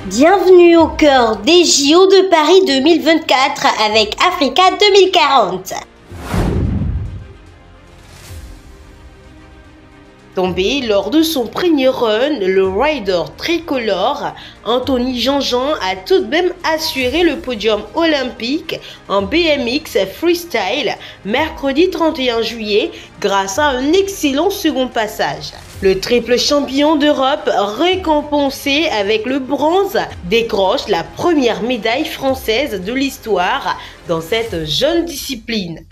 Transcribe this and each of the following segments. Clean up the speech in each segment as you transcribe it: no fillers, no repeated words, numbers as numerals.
Bienvenue au cœur des JO de Paris 2024 avec Africa 2040. Tombé lors de son premier run, le rider tricolore Anthony Jean-Jean a tout de même assuré le podium olympique en BMX freestyle mercredi 31 juillet grâce à un excellent second passage. Le triple champion d'Europe, récompensé avec le bronze, décroche la première médaille française de l'histoire dans cette jeune discipline.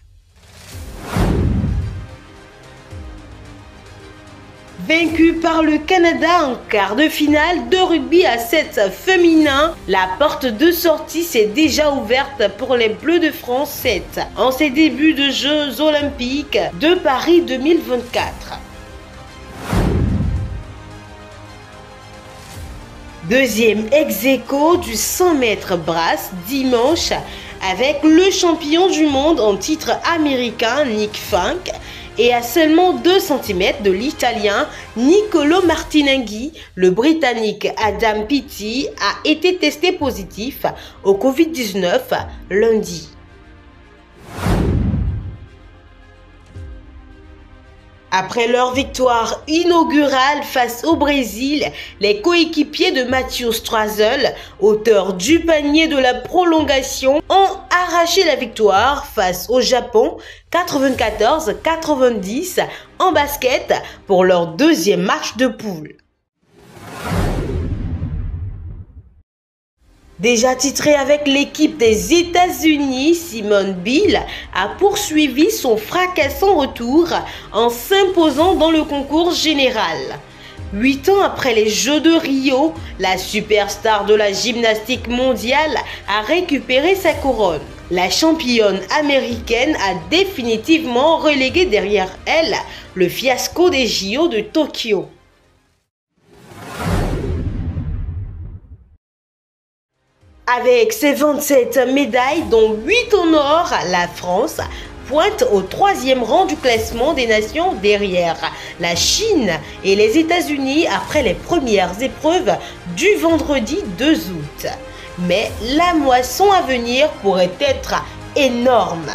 Vaincu par le Canada en quart de finale de rugby à 7 féminin, la porte de sortie s'est déjà ouverte pour les Bleus de France 7 en ces débuts de Jeux olympiques de Paris 2024. Deuxième ex-aequo du 100 mètres brasse dimanche avec le champion du monde en titre américain Nick Funk et à seulement 2 cm de l'italien Niccolò Martinenghi, le britannique Adam Peaty a été testé positif au Covid-19 lundi. Après leur victoire inaugurale face au Brésil, les coéquipiers de Mathieu Strazel, auteur du panier de la prolongation, ont arraché la victoire face au Japon 94-90 en basket pour leur deuxième match de poule. Déjà titrée avec l'équipe des États-Unis, Simone Biles a poursuivi son fracassant retour en s'imposant dans le concours général. 8 ans après les Jeux de Rio, la superstar de la gymnastique mondiale a récupéré sa couronne. La championne américaine a définitivement relégué derrière elle le fiasco des JO de Tokyo. Avec ses 27 médailles, dont 8 en or, la France pointe au 3e rang du classement des nations derrière la Chine et les États-Unis après les premières épreuves du vendredi 2 août. Mais la moisson à venir pourrait être énorme.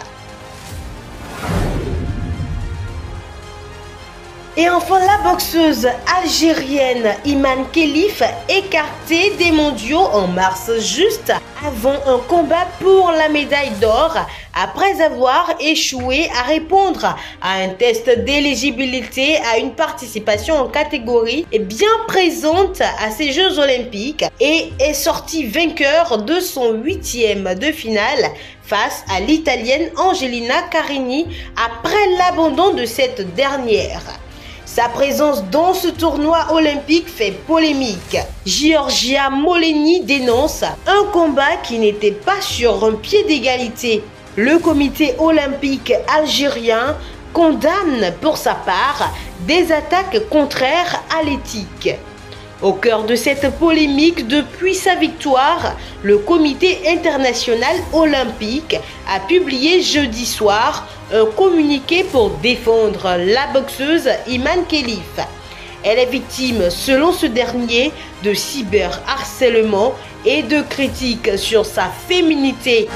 Et enfin, la boxeuse algérienne Imane Khelif, écartée des mondiaux en mars juste avant un combat pour la médaille d'or après avoir échoué à répondre à un test d'éligibilité à une participation en catégorie, est bien présente à ces Jeux olympiques et est sortie vainqueur de son 8e de finale face à l'italienne Angelina Carini après l'abandon de cette dernière. Sa présence dans ce tournoi olympique fait polémique. Giorgia Moleni dénonce un combat qui n'était pas sur un pied d'égalité. Le comité olympique algérien condamne pour sa part des attaques contraires à l'éthique. Au cœur de cette polémique, depuis sa victoire, le Comité international olympique a publié jeudi soir un communiqué pour défendre la boxeuse Imane Khelif. Elle est victime, selon ce dernier, de cyberharcèlement et de critiques sur sa féminité.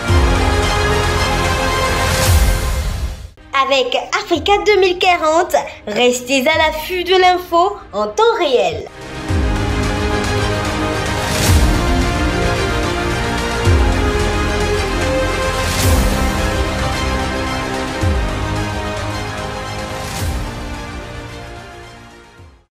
Avec Africa 2040, restez à l'affût de l'info en temps réel.